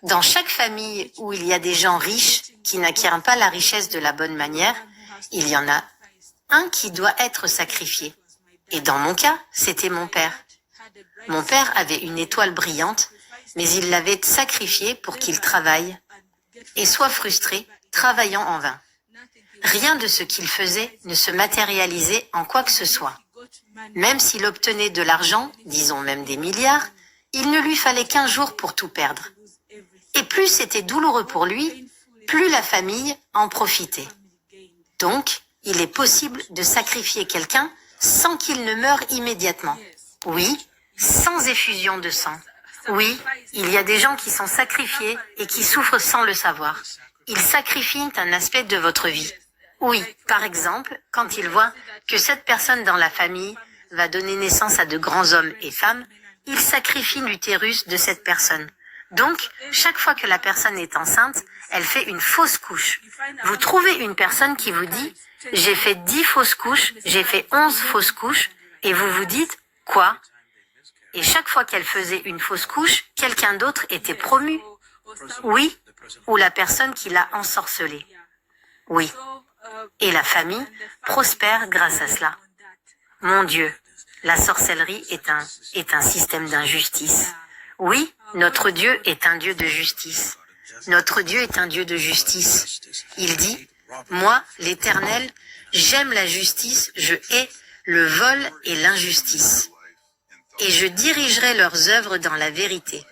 Dans chaque famille où il y a des gens riches qui n'acquièrent pas la richesse de la bonne manière, il y en a un qui doit être sacrifié. Et dans mon cas, c'était mon père. Mon père avait une étoile brillante, mais il l'avait sacrifiée pour qu'il travaille et soit frustré, travaillant en vain. Rien de ce qu'il faisait ne se matérialisait en quoi que ce soit. Même s'il obtenait de l'argent, disons même des milliards, il ne lui fallait qu'1 jour pour tout perdre. Et plus c'était douloureux pour lui, plus la famille en profitait. Donc, il est possible de sacrifier quelqu'un sans qu'il ne meure immédiatement. Oui, sans effusion de sang. Oui, il y a des gens qui sont sacrifiés et qui souffrent sans le savoir. Ils sacrifient un aspect de votre vie. Oui, par exemple, quand ils voient que cette personne dans la famille va donner naissance à de grands hommes et femmes, ils sacrifient l'utérus de cette personne. Donc, chaque fois que la personne est enceinte, elle fait une fausse couche. Vous trouvez une personne qui vous dit « J'ai fait 10 fausses couches, j'ai fait 11 fausses couches » et vous vous dites « Quoi ?» Et chaque fois qu'elle faisait une fausse couche, quelqu'un d'autre était promu. Oui, ou la personne qui l'a ensorcelée. Oui. Et la famille prospère grâce à cela. Mon Dieu, la sorcellerie est un système d'injustice. Oui, notre Dieu est un Dieu de justice. Notre Dieu est un Dieu de justice. Il dit, moi, l'Éternel, j'aime la justice, je hais le vol et l'injustice. Et je dirigerai leurs œuvres dans la vérité.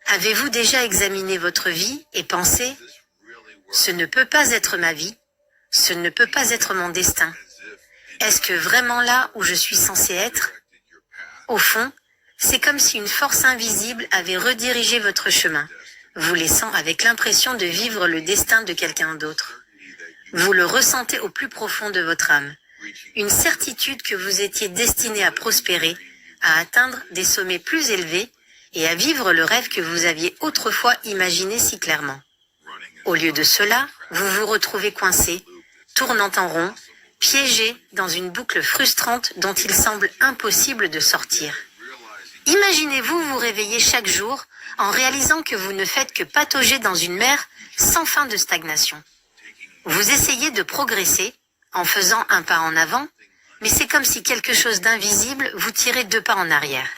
Avez-vous déjà examiné votre vie et pensé, ce ne peut pas être ma vie, ce ne peut pas être mon destin. Est-ce que vraiment là où je suis censé être? Au fond, c'est comme si une force invisible avait redirigé votre chemin, vous laissant avec l'impression de vivre le destin de quelqu'un d'autre. Vous le ressentez au plus profond de votre âme. Une certitude que vous étiez destiné à prospérer, à atteindre des sommets plus élevés et à vivre le rêve que vous aviez autrefois imaginé si clairement. Au lieu de cela, vous vous retrouvez coincé, tournant en rond, piégé dans une boucle frustrante dont il semble impossible de sortir. Imaginez-vous vous réveiller chaque jour en réalisant que vous ne faites que patauger dans une mer sans fin de stagnation. Vous essayez de progresser en faisant un pas en avant, mais c'est comme si quelque chose d'invisible vous tirait 2 pas en arrière.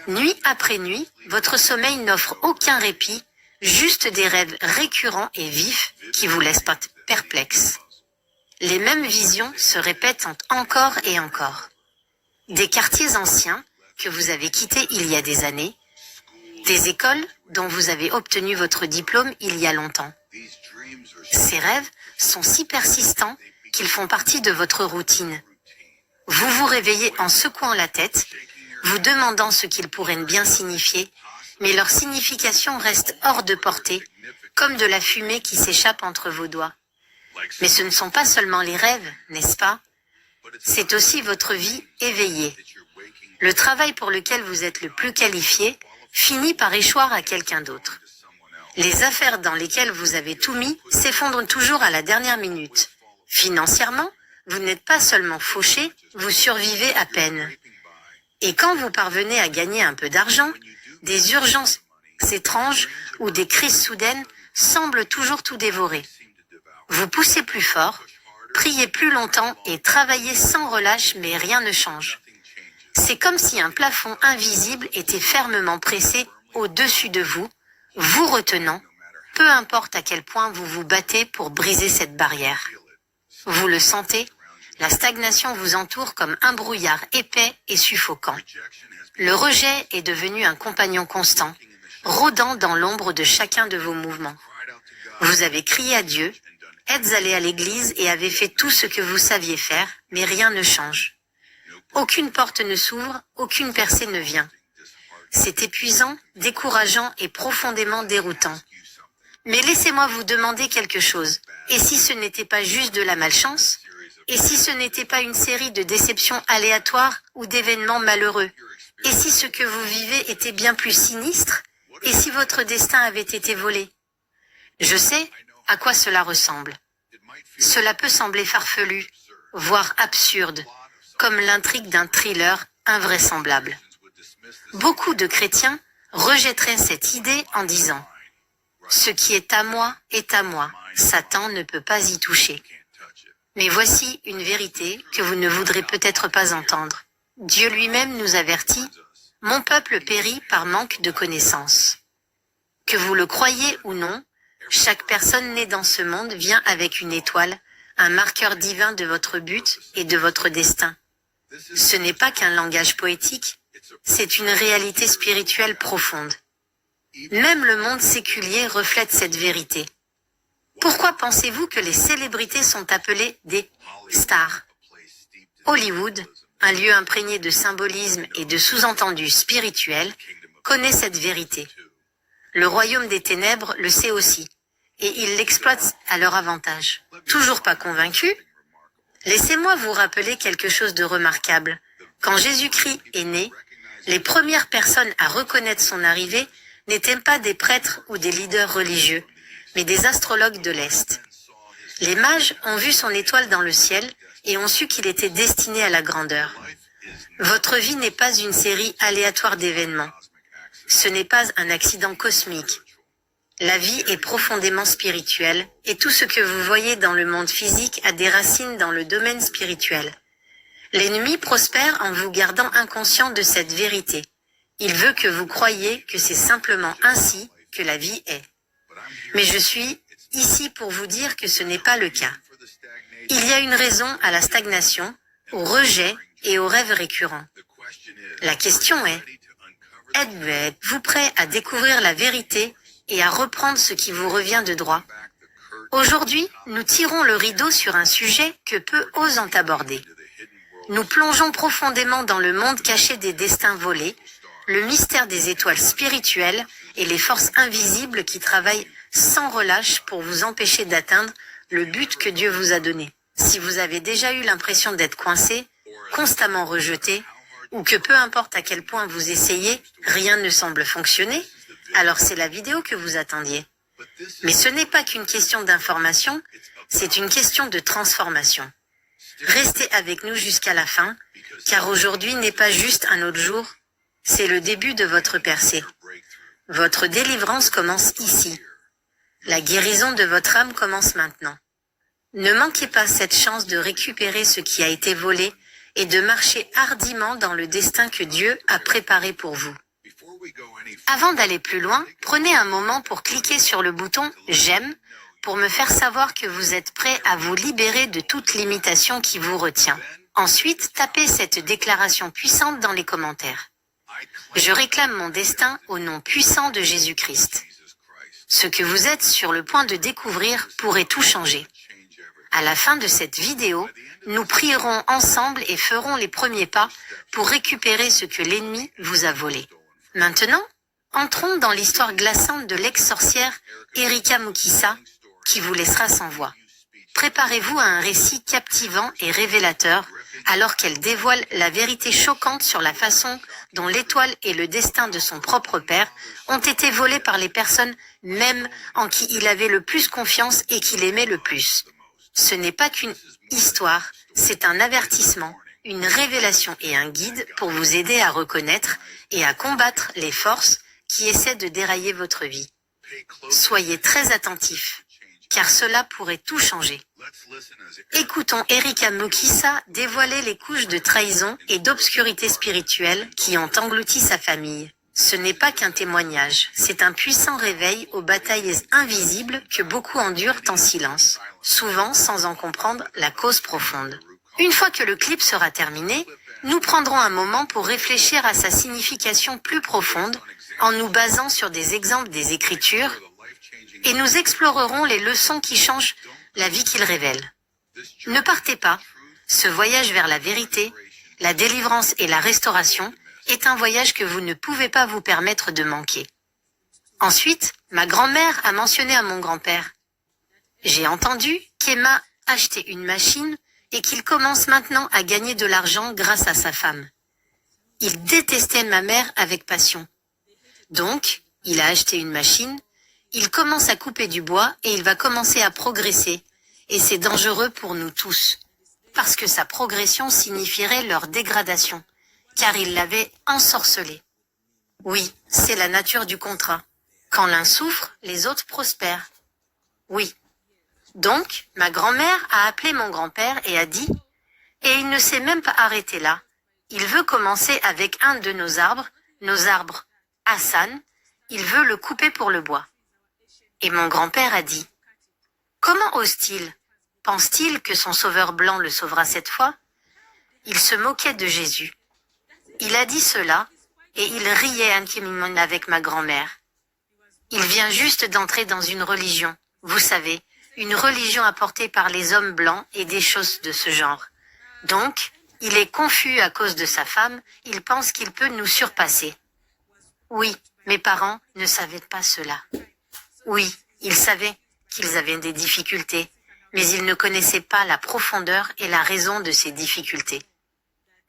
Nuit après nuit, votre sommeil n'offre aucun répit, juste des rêves récurrents et vifs qui vous laissent perplexes. Les mêmes visions se répètent encore et encore. Des quartiers anciens que vous avez quittés il y a des années, des écoles dont vous avez obtenu votre diplôme il y a longtemps. Ces rêves sont si persistants qu'ils font partie de votre routine. Vous vous réveillez en secouant la tête, vous demandant ce qu'ils pourraient bien signifier, mais leur signification reste hors de portée, comme de la fumée qui s'échappe entre vos doigts. Mais ce ne sont pas seulement les rêves, n'est-ce pas? C'est aussi votre vie éveillée. Le travail pour lequel vous êtes le plus qualifié finit par échoir à quelqu'un d'autre. Les affaires dans lesquelles vous avez tout mis s'effondrent toujours à la dernière minute. Financièrement, vous n'êtes pas seulement fauché, vous survivez à peine. Et quand vous parvenez à gagner un peu d'argent, des urgences étranges ou des crises soudaines semblent toujours tout dévorer. Vous poussez plus fort, priez plus longtemps et travaillez sans relâche, mais rien ne change. C'est comme si un plafond invisible était fermement pressé au-dessus de vous, vous retenant, peu importe à quel point vous vous battez pour briser cette barrière. Vous le sentez? La stagnation vous entoure comme un brouillard épais et suffocant. Le rejet est devenu un compagnon constant, rôdant dans l'ombre de chacun de vos mouvements. Vous avez crié à Dieu, êtes allé à l'église et avez fait tout ce que vous saviez faire, mais rien ne change. Aucune porte ne s'ouvre, aucune percée ne vient. C'est épuisant, décourageant et profondément déroutant. Mais laissez-moi vous demander quelque chose. Et si ce n'était pas juste de la malchance? Et si ce n'était pas une série de déceptions aléatoires ou d'événements malheureux? Et si ce que vous vivez était bien plus sinistre? Et si votre destin avait été volé? Je sais à quoi cela ressemble. Cela peut sembler farfelu, voire absurde, comme l'intrigue d'un thriller invraisemblable. Beaucoup de chrétiens rejetteraient cette idée en disant Ce qui est à moi est à moi. Satan ne peut pas y toucher. Mais voici une vérité que vous ne voudrez peut-être pas entendre. Dieu lui-même nous avertit, « Mon peuple périt par manque de connaissance. » Que vous le croyez ou non, chaque personne née dans ce monde vient avec une étoile, un marqueur divin de votre but et de votre destin. Ce n'est pas qu'un langage poétique, c'est une réalité spirituelle profonde. Même le monde séculier reflète cette vérité. Pourquoi pensez-vous que les célébrités sont appelées des stars? Hollywood, un lieu imprégné de symbolisme et de sous-entendus spirituels, connaît cette vérité. Le royaume des ténèbres le sait aussi, et il l'exploite à leur avantage. Toujours pas convaincu? Laissez-moi vous rappeler quelque chose de remarquable. Quand Jésus-Christ est né, les premières personnes à reconnaître son arrivée n'étaient pas des prêtres ou des leaders religieux, mais des astrologues de l'Est. Les mages ont vu son étoile dans le ciel et ont su qu'il était destiné à la grandeur. Votre vie n'est pas une série aléatoire d'événements. Ce n'est pas un accident cosmique. La vie est profondément spirituelle et tout ce que vous voyez dans le monde physique a des racines dans le domaine spirituel. L'ennemi prospère en vous gardant inconscient de cette vérité. Il veut que vous croyiez que c'est simplement ainsi que la vie est. Mais je suis ici pour vous dire que ce n'est pas le cas. Il y a une raison à la stagnation, au rejet et aux rêves récurrents. La question est, êtes-vous prêt à découvrir la vérité et à reprendre ce qui vous revient de droit? Aujourd'hui, nous tirons le rideau sur un sujet que peu osent aborder. Nous plongeons profondément dans le monde caché des destins volés, le mystère des étoiles spirituelles et les forces invisibles qui travaillent sans relâche pour vous empêcher d'atteindre le but que Dieu vous a donné. Si vous avez déjà eu l'impression d'être coincé, constamment rejeté, ou que peu importe à quel point vous essayez, rien ne semble fonctionner, alors c'est la vidéo que vous attendiez. Mais ce n'est pas qu'une question d'information, c'est une question de transformation. Restez avec nous jusqu'à la fin, car aujourd'hui n'est pas juste un autre jour, c'est le début de votre percée. Votre délivrance commence ici. La guérison de votre âme commence maintenant. Ne manquez pas cette chance de récupérer ce qui a été volé et de marcher hardiment dans le destin que Dieu a préparé pour vous. Avant d'aller plus loin, prenez un moment pour cliquer sur le bouton « J'aime » pour me faire savoir que vous êtes prêt à vous libérer de toute limitation qui vous retient. Ensuite, tapez cette déclaration puissante dans les commentaires. Je réclame mon destin au nom puissant de Jésus-Christ. Ce que vous êtes sur le point de découvrir pourrait tout changer. À la fin de cette vidéo, nous prierons ensemble et ferons les premiers pas pour récupérer ce que l'ennemi vous a volé. Maintenant, entrons dans l'histoire glaçante de l'ex-sorcière Erika Mukisa, qui vous laissera sans voix. Préparez-vous à un récit captivant et révélateur, alors qu'elle dévoile la vérité choquante sur la façon dont l'étoile et le destin de son propre père ont été volés par les personnes même en qui il avait le plus confiance et qu'il aimait le plus. Ce n'est pas qu'une histoire, c'est un avertissement, une révélation et un guide pour vous aider à reconnaître et à combattre les forces qui essaient de dérailler votre vie. Soyez très attentifs, car cela pourrait tout changer. Écoutons Erika Mukisa dévoiler les couches de trahison et d'obscurité spirituelle qui ont englouti sa famille. Ce n'est pas qu'un témoignage, c'est un puissant réveil aux batailles invisibles que beaucoup endurent en silence, souvent sans en comprendre la cause profonde. Une fois que le clip sera terminé, nous prendrons un moment pour réfléchir à sa signification plus profonde, en nous basant sur des exemples des Écritures, et nous explorerons les leçons qui changent la vie qu'il révèle. Ne partez pas, ce voyage vers la vérité, la délivrance et la restauration est un voyage que vous ne pouvez pas vous permettre de manquer. Ensuite, ma grand-mère a mentionné à mon grand-père. J'ai entendu qu'Emma achetait une machine et qu'il commence maintenant à gagner de l'argent grâce à sa femme. Il détestait ma mère avec passion. Donc, il a acheté une machine, il commence à couper du bois et il va commencer à progresser. Et c'est dangereux pour nous tous. Parce que sa progression signifierait leur dégradation. Car il l'avait ensorcelé. Oui, c'est la nature du contrat. Quand l'un souffre, les autres prospèrent. Oui. Donc, ma grand-mère a appelé mon grand-père et a dit, et il ne s'est même pas arrêté là. Il veut commencer avec un de nos arbres, Hassan, il veut le couper pour le bois. Et mon grand-père a dit, comment ose-t-il? Pense-t-il que son sauveur blanc le sauvera cette fois? Il se moquait de Jésus. Il a dit cela, et il riait intimement avec ma grand-mère. Il vient juste d'entrer dans une religion, vous savez, une religion apportée par les hommes blancs et des choses de ce genre. Donc, il est confus à cause de sa femme, il pense qu'il peut nous surpasser. Oui, mes parents ne savaient pas cela. Oui, ils savaient qu'ils avaient des difficultés, mais ils ne connaissaient pas la profondeur et la raison de ces difficultés.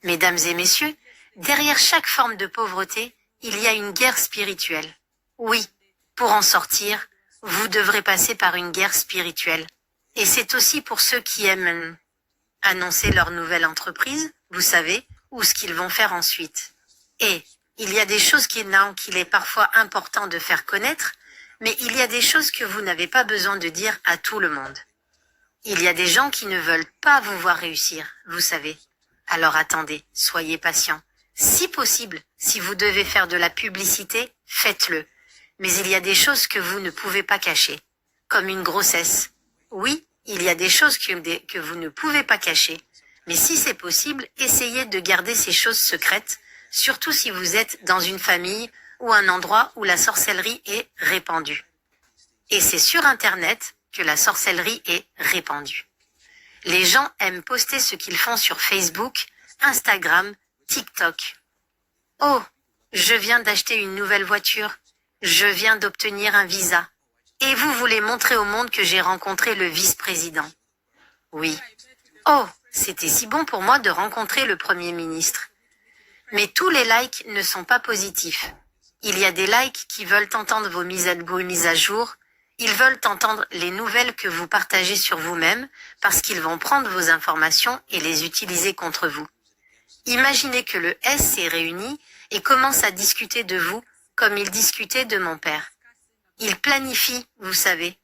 Mesdames et messieurs, derrière chaque forme de pauvreté, il y a une guerre spirituelle. Oui, pour en sortir, vous devrez passer par une guerre spirituelle. Et c'est aussi pour ceux qui aiment annoncer leur nouvelle entreprise, vous savez, ou ce qu'ils vont faire ensuite. Et il y a des choses qu'il est parfois important de faire connaître, mais il y a des choses que vous n'avez pas besoin de dire à tout le monde. Il y a des gens qui ne veulent pas vous voir réussir, vous savez. Alors attendez, soyez patient. Si possible, si vous devez faire de la publicité, faites-le. Mais il y a des choses que vous ne pouvez pas cacher, comme une grossesse. Oui, il y a des choses que vous ne pouvez pas cacher. Mais si c'est possible, essayez de garder ces choses secrètes, surtout si vous êtes dans une famille ou un endroit où la sorcellerie est répandue. Et c'est sur Internet que la sorcellerie est répandue. Les gens aiment poster ce qu'ils font sur Facebook, Instagram, TikTok. Oh, je viens d'acheter une nouvelle voiture. Je viens d'obtenir un visa. Et vous voulez montrer au monde que j'ai rencontré le vice-président. Oui. Oh, c'était si bon pour moi de rencontrer le Premier ministre. Mais tous les likes ne sont pas positifs. Il y a des likes qui veulent entendre vos mises à jour. Ils veulent entendre les nouvelles que vous partagez sur vous-même parce qu'ils vont prendre vos informations et les utiliser contre vous. Imaginez que le S s'est réuni et commence à discuter de vous comme il discutait de mon père. Il planifie, vous savez.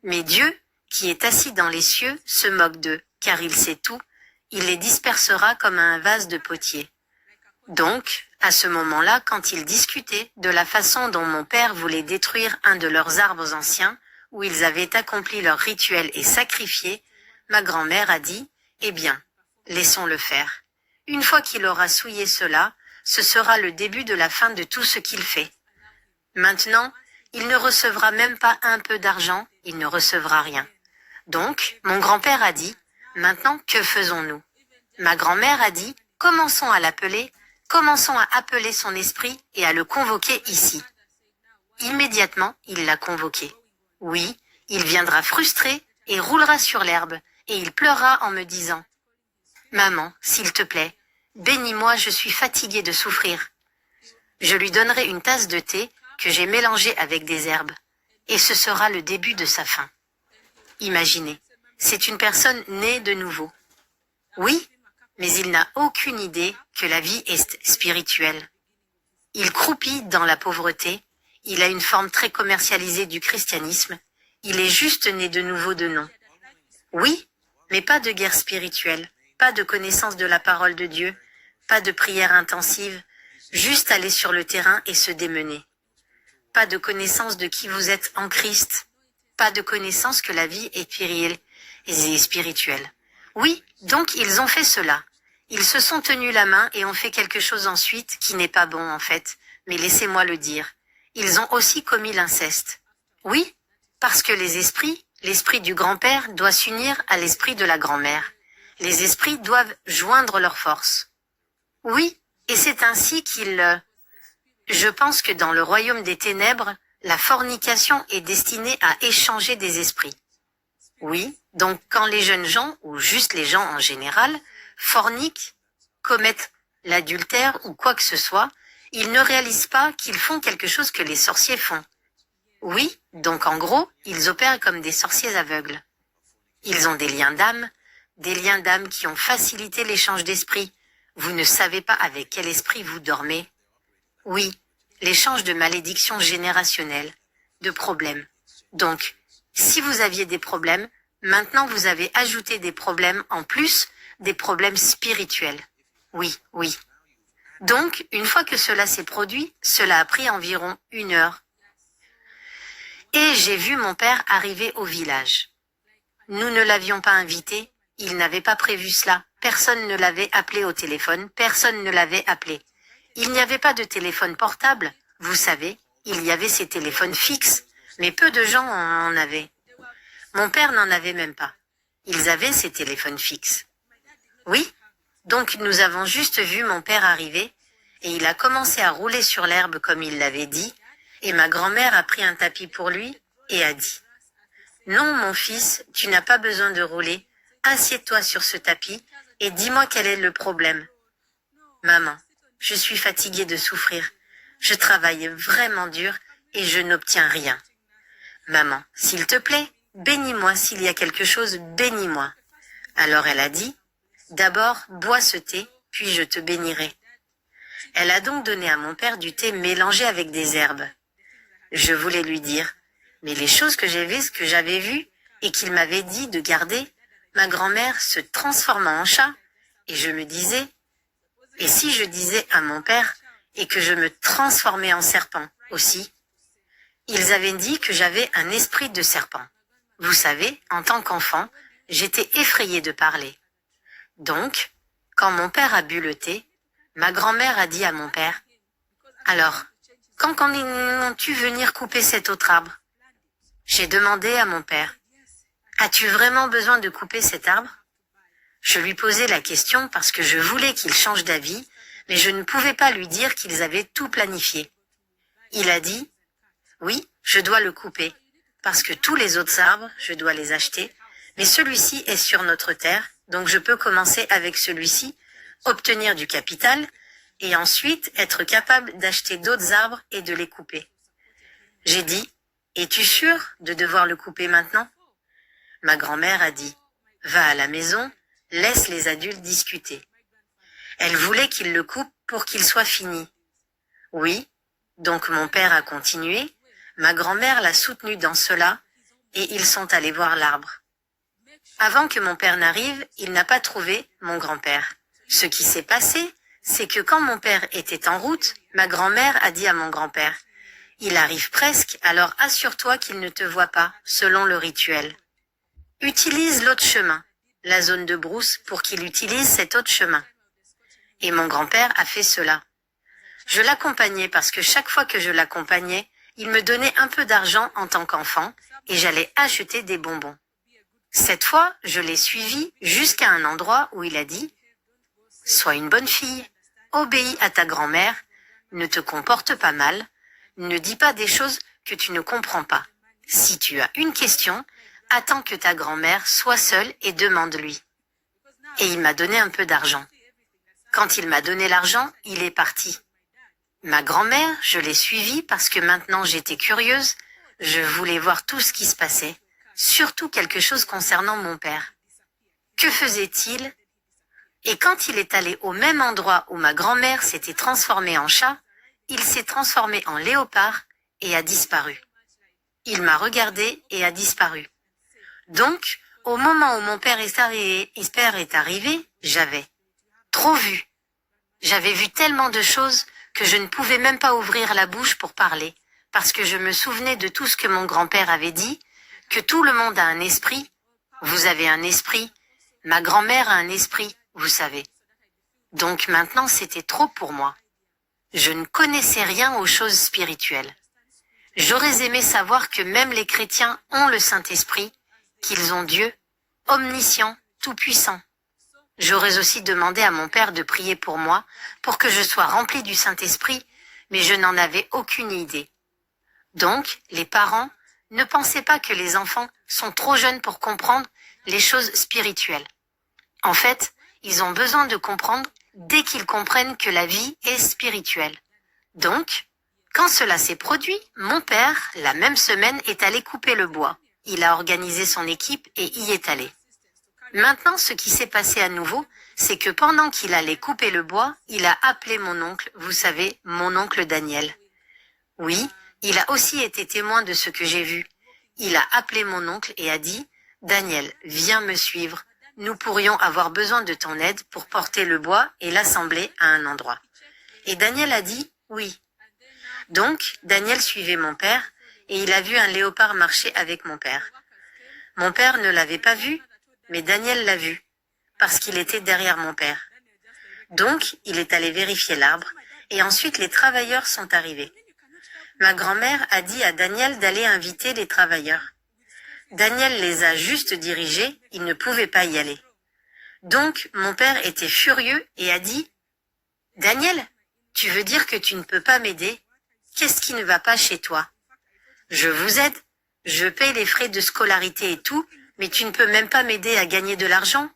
Mais Dieu, qui est assis dans les cieux, se moque d'eux, car il sait tout. Il les dispersera comme un vase de potier. Donc, à ce moment-là, quand ils discutaient de la façon dont mon père voulait détruire un de leurs arbres anciens, où ils avaient accompli leur rituel et sacrifié, ma grand-mère a dit, eh bien, laissons-le faire. Une fois qu'il aura souillé cela, ce sera le début de la fin de tout ce qu'il fait. Maintenant, il ne recevra même pas un peu d'argent, il ne recevra rien. Donc, mon grand-père a dit, maintenant, que faisons-nous? Ma grand-mère a dit, commençons à appeler son esprit et à le convoquer ici. Immédiatement, il l'a convoqué. Oui, il viendra frustré et roulera sur l'herbe, et il pleurera en me disant, maman, s'il te plaît, bénis-moi, je suis fatigué de souffrir. Je lui donnerai une tasse de thé que j'ai mélangée avec des herbes, et ce sera le début de sa fin. Imaginez, c'est une personne née de nouveau. Oui, mais il n'a aucune idée que la vie est spirituelle. Il croupit dans la pauvreté, il a une forme très commercialisée du christianisme, il est juste né de nouveau de nom. Oui, mais pas de guerre spirituelle, pas de connaissance de la parole de Dieu, pas de prière intensive, juste aller sur le terrain et se démener. Pas de connaissance de qui vous êtes en Christ, pas de connaissance que la vie est spirituelle. Oui, donc ils ont fait cela. Ils se sont tenus la main et ont fait quelque chose ensuite qui n'est pas bon en fait, mais laissez-moi le dire. Ils ont aussi commis l'inceste. Oui, parce que l'esprit du grand-père doit s'unir à l'esprit de la grand-mère. Les esprits doivent joindre leurs forces. Oui, et c'est ainsi Je pense que dans le royaume des ténèbres, la fornication est destinée à échanger des esprits. Oui, donc quand les jeunes gens, ou juste les gens en général, forniquent, commettent l'adultère ou quoi que ce soit, ils ne réalisent pas qu'ils font quelque chose que les sorciers font. Oui, donc en gros, ils opèrent comme des sorciers aveugles. Ils ont des liens d'âme qui ont facilité l'échange d'esprits. Vous ne savez pas avec quel esprit vous dormez. Oui, l'échange de malédictions générationnelles. de problèmes. Donc, si vous aviez des problèmes, maintenant vous avez ajouté des problèmes en plus, des problèmes spirituels. Oui, oui. Donc, une fois que cela s'est produit, cela a pris environ 1 heure. Et j'ai vu mon père arriver au village. Nous ne l'avions pas invité, il n'avait pas prévu cela, personne ne l'avait appelé au téléphone, personne ne l'avait appelé. Il n'y avait pas de téléphone portable, vous savez, il y avait ces téléphones fixes, mais peu de gens en avaient. Mon père n'en avait même pas. Ils avaient ces téléphones fixes. Oui, donc nous avons juste vu mon père arriver, et il a commencé à rouler sur l'herbe comme il l'avait dit, et ma grand-mère a pris un tapis pour lui et a dit « Non, mon fils, tu n'as pas besoin de rouler, assieds-toi sur ce tapis et dis-moi quel est le problème. » Maman, je suis fatiguée de souffrir, je travaille vraiment dur et je n'obtiens rien. Maman, s'il te plaît, bénis-moi s'il y a quelque chose, bénis-moi. Alors elle a dit « D'abord, bois ce thé, puis je te bénirai. » Elle a donc donné à mon père du thé mélangé avec des herbes. Je voulais lui dire « Mais les choses que j'avais vues et qu'il m'avait dit de garder, ma grand-mère se transformant en chat. » Et je me disais « Et si je disais à mon père et que je me transformais en serpent aussi ?» Ils avaient dit que j'avais un esprit de serpent. Vous savez, en tant qu'enfant, j'étais effrayée de parler. Donc, quand mon père a bu le thé, ma grand-mère a dit à mon père « Alors, quand comptes-tu venir couper cet autre arbre ?» J'ai demandé à mon père « As-tu vraiment besoin de couper cet arbre ?» Je lui posais la question parce que je voulais qu'il change d'avis, mais je ne pouvais pas lui dire qu'ils avaient tout planifié. Il a dit « Oui, je dois le couper, parce que tous les autres arbres, je dois les acheter, mais celui-ci est sur notre terre, donc je peux commencer avec celui-ci, obtenir du capital, et ensuite être capable d'acheter d'autres arbres et de les couper. » J'ai dit « Es-tu sûr de devoir le couper maintenant ?» Ma grand-mère a dit « Va à la maison, laisse les adultes discuter. » Elle voulait qu'il le coupe pour qu'il soit fini. Oui, donc mon père a continué, ma grand-mère l'a soutenu dans cela, et ils sont allés voir l'arbre. Avant que mon père n'arrive, il n'a pas trouvé mon grand-père. Ce qui s'est passé, c'est que quand mon père était en route, ma grand-mère a dit à mon grand-père « Il arrive presque, alors assure-toi qu'il ne te voit pas, selon le rituel. Utilise l'autre chemin, la zone de brousse, pour qu'il utilise cet autre chemin. » Et mon grand-père a fait cela. Je l'accompagnais parce que chaque fois que je l'accompagnais, il me donnait un peu d'argent en tant qu'enfant et j'allais acheter des bonbons. Cette fois, je l'ai suivi jusqu'à un endroit où il a dit « Sois une bonne fille, obéis à ta grand-mère, ne te comporte pas mal, ne dis pas des choses que tu ne comprends pas. Si tu as une question, attends que ta grand-mère soit seule et demande-lui. » Et il m'a donné un peu d'argent. Quand il m'a donné l'argent, il est parti. Ma grand-mère, je l'ai suivie parce que maintenant j'étais curieuse, je voulais voir tout ce qui se passait, surtout quelque chose concernant mon père. Que faisait-il? Et quand il est allé au même endroit où ma grand-mère s'était transformée en chat, il s'est transformé en léopard et a disparu. Il m'a regardé et a disparu. Donc, au moment où mon père est arrivé, j'avais trop vu. J'avais vu tellement de choses que je ne pouvais même pas ouvrir la bouche pour parler, parce que je me souvenais de tout ce que mon grand-père avait dit, que tout le monde a un esprit. Vous avez un esprit. Ma grand-mère a un esprit, vous savez. Donc maintenant, c'était trop pour moi. Je ne connaissais rien aux choses spirituelles. J'aurais aimé savoir que même les chrétiens ont le Saint-Esprit, qu'ils ont Dieu, omniscient, tout-puissant. J'aurais aussi demandé à mon père de prier pour moi, pour que je sois rempli du Saint-Esprit, mais je n'en avais aucune idée. Donc, les parents ne pensaient pas que les enfants sont trop jeunes pour comprendre les choses spirituelles. En fait, ils ont besoin de comprendre dès qu'ils comprennent que la vie est spirituelle. Donc, quand cela s'est produit, mon père, la même semaine, est allé couper le bois. Il a organisé son équipe et y est allé. Maintenant, ce qui s'est passé à nouveau, c'est que pendant qu'il allait couper le bois, il a appelé mon oncle, vous savez, mon oncle Daniel. Oui, Il a aussi été témoin de ce que j'ai vu. Il a appelé mon oncle et a dit, « Daniel, viens me suivre. Nous pourrions avoir besoin de ton aide pour porter le bois et l'assembler à un endroit. » Et Daniel a dit, « Oui. » Donc, Daniel suivait mon père et il a vu un léopard marcher avec mon père. Mon père ne l'avait pas vu, mais Daniel l'a vu, parce qu'il était derrière mon père. Donc, il est allé vérifier l'arbre et ensuite les travailleurs sont arrivés. Ma grand-mère a dit à Daniel d'aller inviter les travailleurs. Daniel les a juste dirigés, il ne pouvait pas y aller. Donc, mon père était furieux et a dit, « Daniel, tu veux dire que tu ne peux pas m'aider? Qu'est-ce qui ne va pas chez toi? Je vous aide, je paye les frais de scolarité et tout, mais tu ne peux même pas m'aider à gagner de l'argent?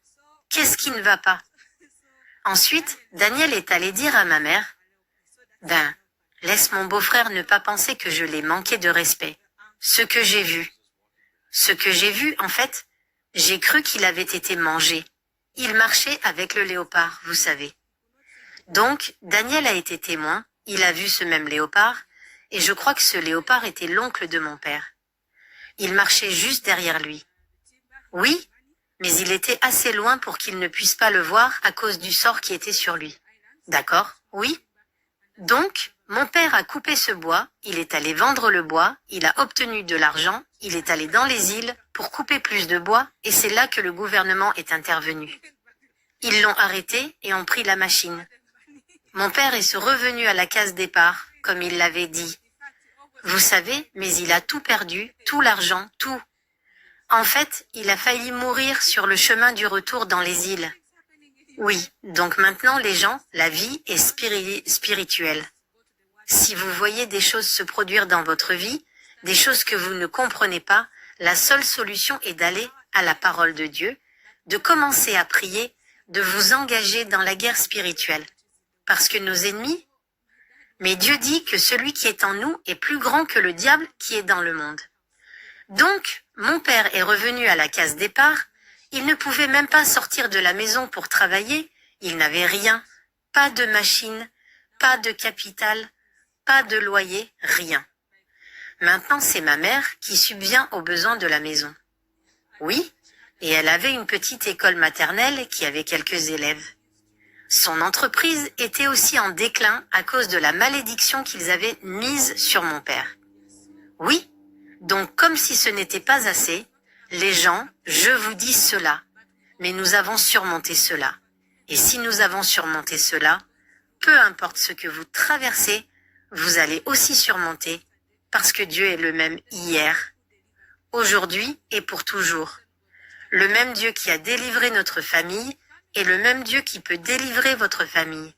Qu'est-ce qui ne va pas? » Ensuite, Daniel est allé dire à ma mère, « Ben, laisse mon beau-frère ne pas penser que je l'ai manqué de respect. Ce que j'ai vu. Ce que j'ai vu, en fait, j'ai cru qu'il avait été mangé. Il marchait avec le léopard, vous savez. » Donc, Daniel a été témoin, il a vu ce même léopard, et je crois que ce léopard était l'oncle de mon père. Il marchait juste derrière lui. Oui, mais il était assez loin pour qu'il ne puisse pas le voir à cause du sort qui était sur lui. D'accord? Oui? Donc, mon père a coupé ce bois, il est allé vendre le bois, il a obtenu de l'argent, il est allé dans les îles pour couper plus de bois, et c'est là que le gouvernement est intervenu. Ils l'ont arrêté et ont pris la machine. Mon père est revenu à la case départ, comme il l'avait dit. Vous savez, mais il a tout perdu, tout l'argent, tout. En fait, il a failli mourir sur le chemin du retour dans les îles. Oui, donc maintenant les gens, la vie est spirituelle. Si vous voyez des choses se produire dans votre vie, des choses que vous ne comprenez pas, la seule solution est d'aller à la parole de Dieu, de commencer à prier, de vous engager dans la guerre spirituelle. Parce que nos ennemis, mais Dieu dit que celui qui est en nous est plus grand que le diable qui est dans le monde. Donc, mon père est revenu à la case départ, il ne pouvait même pas sortir de la maison pour travailler, il n'avait rien, pas de machine, pas de capital, pas de loyer, rien. Maintenant, c'est ma mère qui subvient aux besoins de la maison. Oui, et elle avait une petite école maternelle qui avait quelques élèves. Son entreprise était aussi en déclin à cause de la malédiction qu'ils avaient mise sur mon père. Oui, donc comme si ce n'était pas assez, les gens, je vous dis cela, mais nous avons surmonté cela. Et si nous avons surmonté cela, peu importe ce que vous traversez, vous allez aussi surmonter, parce que Dieu est le même hier, aujourd'hui et pour toujours. Le même Dieu qui a délivré notre famille est le même Dieu qui peut délivrer votre famille.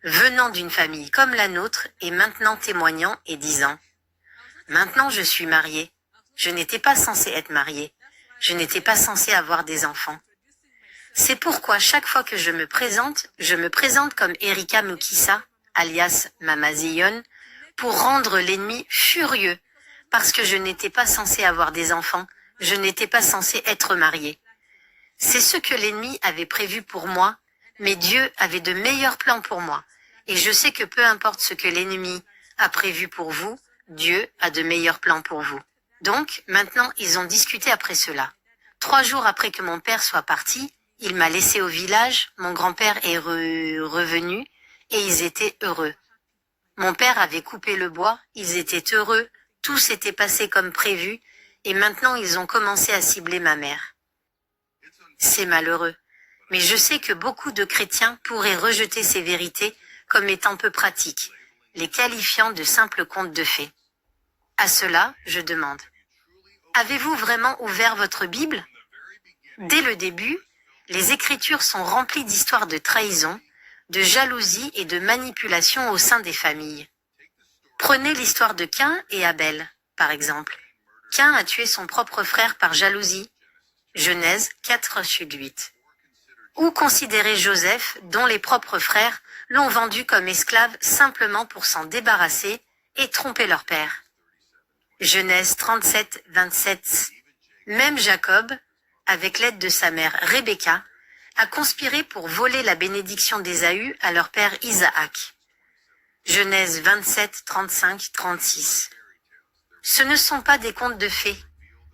Venant d'une famille comme la nôtre et maintenant témoignant et disant « Maintenant je suis marié. Je n'étais pas censé être marié. Je n'étais pas censé avoir des enfants. » C'est pourquoi chaque fois que je me présente comme Erika Mukisa, alias Mama Zion, pour rendre l'ennemi furieux, parce que je n'étais pas censé avoir des enfants, je n'étais pas censé être marié. C'est ce que l'ennemi avait prévu pour moi, mais Dieu avait de meilleurs plans pour moi. Et je sais que peu importe ce que l'ennemi a prévu pour vous, Dieu a de meilleurs plans pour vous. Donc, maintenant, ils ont discuté après cela. 3 jours après que mon père soit parti, il m'a laissé au village, mon grand-père est revenu, et ils étaient heureux. Mon père avait coupé le bois, ils étaient heureux, tout s'était passé comme prévu, et maintenant ils ont commencé à cibler ma mère. C'est malheureux, mais je sais que beaucoup de chrétiens pourraient rejeter ces vérités comme étant peu pratiques, les qualifiant de simples contes de fées. À cela, je demande, avez-vous vraiment ouvert votre Bible? Dès le début, les Écritures sont remplies d'histoires de trahison, de jalousie et de manipulation au sein des familles. Prenez l'histoire de Caïn et Abel, par exemple. Caïn a tué son propre frère par jalousie. Genèse 4:8. Ou considérez Joseph, dont les propres frères l'ont vendu comme esclave simplement pour s'en débarrasser et tromper leur père. Genèse 37:27. Même Jacob, avec l'aide de sa mère Rebecca, a conspiré pour voler la bénédiction d'Ésaü à leur père Isaac. Genèse 27:35-36. Ce ne sont pas des contes de fées.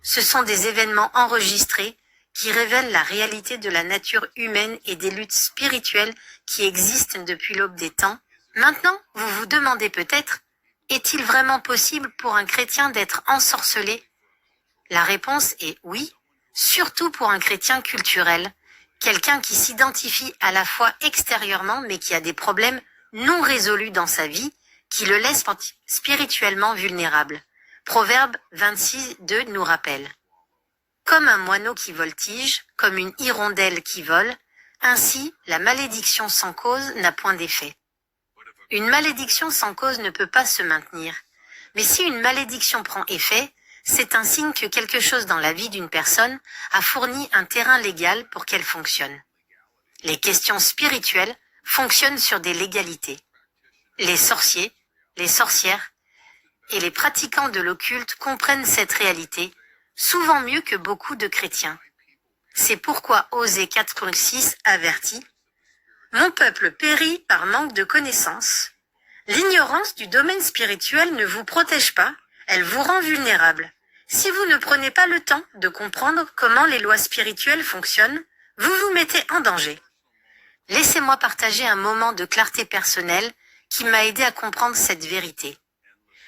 Ce sont des événements enregistrés qui révèlent la réalité de la nature humaine et des luttes spirituelles qui existent depuis l'aube des temps. Maintenant, vous vous demandez peut-être, est-il vraiment possible pour un chrétien d'être ensorcelé? La réponse est oui, surtout pour un chrétien culturel, quelqu'un qui s'identifie à la foi extérieurement mais qui a des problèmes non résolus dans sa vie, qui le laissent spirituellement vulnérable. Proverbe 26:2 nous rappelle. Comme un moineau qui voltige, comme une hirondelle qui vole, ainsi la malédiction sans cause n'a point d'effet. Une malédiction sans cause ne peut pas se maintenir. Mais si une malédiction prend effet, c'est un signe que quelque chose dans la vie d'une personne a fourni un terrain légal pour qu'elle fonctionne. Les questions spirituelles fonctionnent sur des légalités. Les sorciers, les sorcières et les pratiquants de l'occulte comprennent cette réalité, souvent mieux que beaucoup de chrétiens. C'est pourquoi Osée 4:6 avertit « Mon peuple périt par manque de connaissances. L'ignorance du domaine spirituel ne vous protège pas, elle vous rend vulnérable. Si vous ne prenez pas le temps de comprendre comment les lois spirituelles fonctionnent, vous vous mettez en danger. » Laissez-moi partager un moment de clarté personnelle qui m'a aidé à comprendre cette vérité.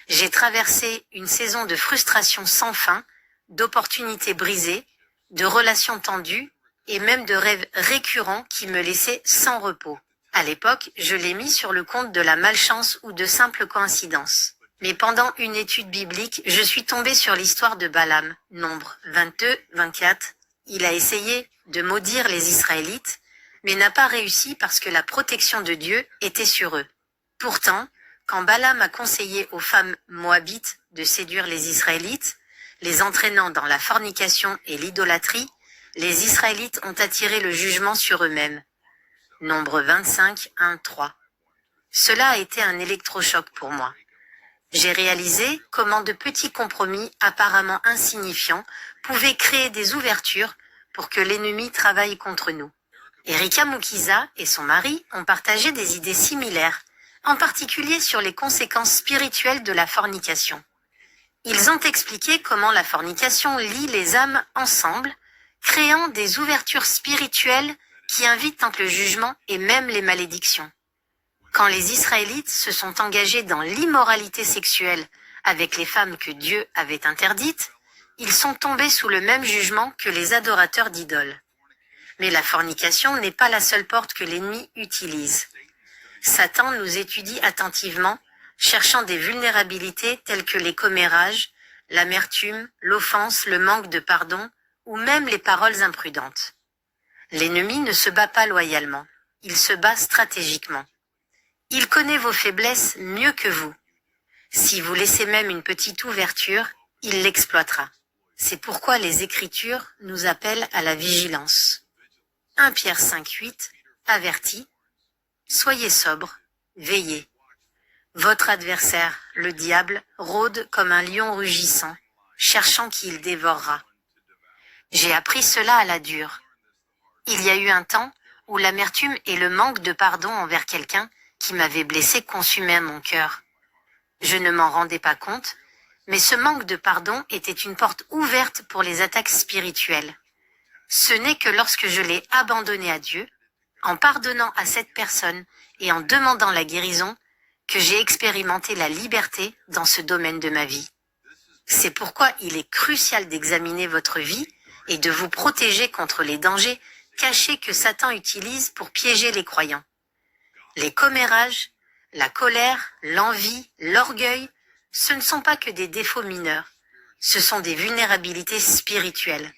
J'ai traversé une saison de frustration sans fin, d'opportunités brisées, de relations tendues et même de rêves récurrents qui me laissaient sans repos. À l'époque, je l'ai mis sur le compte de la malchance ou de simples coïncidences. Mais pendant une étude biblique, je suis tombée sur l'histoire de Balaam, Nombre 22-24. Il a essayé de maudire les Israélites, mais n'a pas réussi parce que la protection de Dieu était sur eux. Pourtant, quand Balaam a conseillé aux femmes moabites de séduire les Israélites, les entraînant dans la fornication et l'idolâtrie, les Israélites ont attiré le jugement sur eux-mêmes. Nombre 25:1-3. Cela a été un électrochoc pour moi. J'ai réalisé comment de petits compromis apparemment insignifiants pouvaient créer des ouvertures pour que l'ennemi travaille contre nous. Erika Mukiza et son mari ont partagé des idées similaires, en particulier sur les conséquences spirituelles de la fornication. Ils ont expliqué comment la fornication lie les âmes ensemble, créant des ouvertures spirituelles qui invitent tant le jugement et même les malédictions. Quand les Israélites se sont engagés dans l'immoralité sexuelle avec les femmes que Dieu avait interdites, ils sont tombés sous le même jugement que les adorateurs d'idoles. Mais la fornication n'est pas la seule porte que l'ennemi utilise. Satan nous étudie attentivement, cherchant des vulnérabilités telles que les commérages, l'amertume, l'offense, le manque de pardon, ou même les paroles imprudentes. L'ennemi ne se bat pas loyalement, il se bat stratégiquement. Il connaît vos faiblesses mieux que vous. Si vous laissez même une petite ouverture, il l'exploitera. C'est pourquoi les Écritures nous appellent à la vigilance. 1 Pierre 5:8 avertit « Soyez sobres, veillez. Votre adversaire, le diable, rôde comme un lion rugissant, cherchant qui il dévorera. » J'ai appris cela à la dure. Il y a eu un temps où l'amertume et le manque de pardon envers quelqu'un qui m'avait blessé consumaient mon cœur. Je ne m'en rendais pas compte, mais ce manque de pardon était une porte ouverte pour les attaques spirituelles. Ce n'est que lorsque je l'ai abandonné à Dieu, en pardonnant à cette personne et en demandant la guérison, que j'ai expérimenté la liberté dans ce domaine de ma vie. C'est pourquoi il est crucial d'examiner votre vie et de vous protéger contre les dangers cachés que Satan utilise pour piéger les croyants. Les commérages, la colère, l'envie, l'orgueil, ce ne sont pas que des défauts mineurs, ce sont des vulnérabilités spirituelles.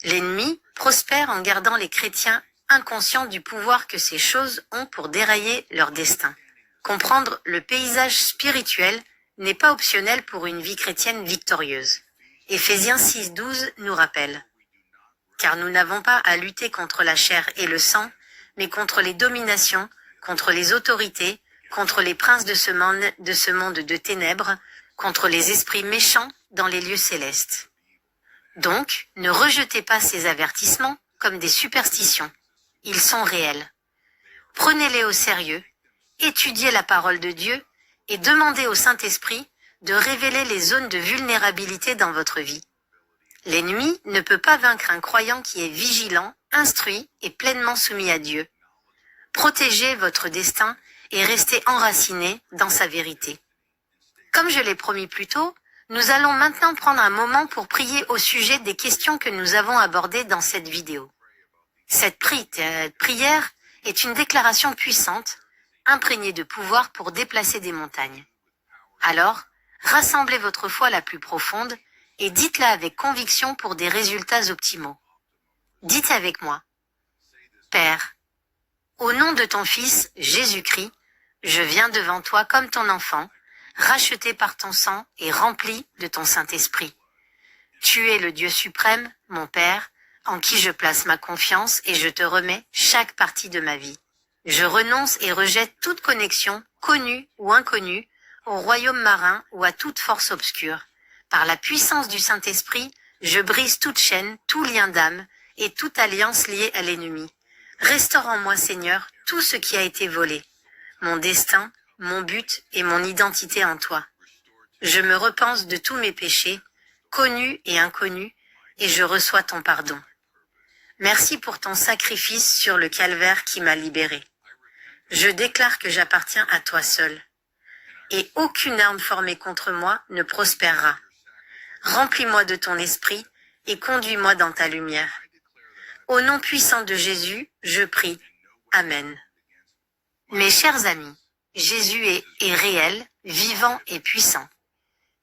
L'ennemi prospère en gardant les chrétiens inconscients du pouvoir que ces choses ont pour dérailler leur destin. Comprendre le paysage spirituel n'est pas optionnel pour une vie chrétienne victorieuse. Éphésiens 6:12 nous rappelle « Car nous n'avons pas à lutter contre la chair et le sang, mais contre les dominations, contre les autorités, contre les princes de ce monde de ténèbres, contre les esprits méchants dans les lieux célestes. » Donc, ne rejetez pas ces avertissements comme des superstitions. Ils sont réels. Prenez-les au sérieux, étudiez la parole de Dieu et demandez au Saint-Esprit de révéler les zones de vulnérabilité dans votre vie. L'ennemi ne peut pas vaincre un croyant qui est vigilant, instruit et pleinement soumis à Dieu. Protégez votre destin et restez enraciné dans sa vérité. Comme je l'ai promis plus tôt, nous allons maintenant prendre un moment pour prier au sujet des questions que nous avons abordées dans cette vidéo. Cette prière est une déclaration puissante, imprégnée de pouvoir pour déplacer des montagnes. Alors, rassemblez votre foi la plus profonde et dites-la avec conviction pour des résultats optimaux. Dites avec moi. Père, au nom de ton Fils, Jésus-Christ, je viens devant toi comme ton enfant, racheté par ton sang et rempli de ton Saint-Esprit. Tu es le Dieu suprême, mon Père, en qui je place ma confiance et je te remets chaque partie de ma vie. Je renonce et rejette toute connexion, connue ou inconnue, au royaume marin ou à toute force obscure. Par la puissance du Saint-Esprit, je brise toute chaîne, tout lien d'âme et toute alliance liée à l'ennemi. Restaure en moi, Seigneur, tout ce qui a été volé. Mon destin, mon but et mon identité en toi. Je me repense de tous mes péchés, connus et inconnus, et je reçois ton pardon. Merci pour ton sacrifice sur le calvaire qui m'a libéré. Je déclare que j'appartiens à toi seul. Et aucune arme formée contre moi ne prospérera. Remplis-moi de ton esprit et conduis-moi dans ta lumière. Au nom puissant de Jésus, je prie. Amen. Mes chers amis, Jésus est réel, vivant et puissant.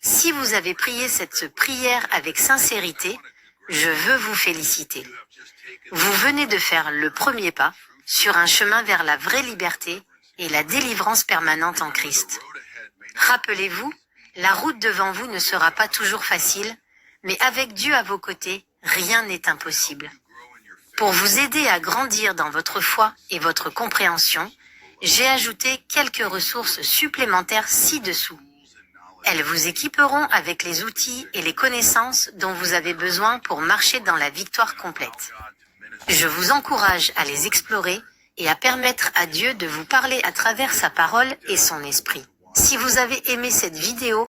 Si vous avez prié cette prière avec sincérité, je veux vous féliciter. Vous venez de faire le premier pas sur un chemin vers la vraie liberté et la délivrance permanente en Christ. Rappelez-vous, la route devant vous ne sera pas toujours facile, mais avec Dieu à vos côtés, rien n'est impossible. Pour vous aider à grandir dans votre foi et votre compréhension, j'ai ajouté quelques ressources supplémentaires ci-dessous. Elles vous équiperont avec les outils et les connaissances dont vous avez besoin pour marcher dans la victoire complète. Je vous encourage à les explorer et à permettre à Dieu de vous parler à travers sa parole et son esprit. Si vous avez aimé cette vidéo,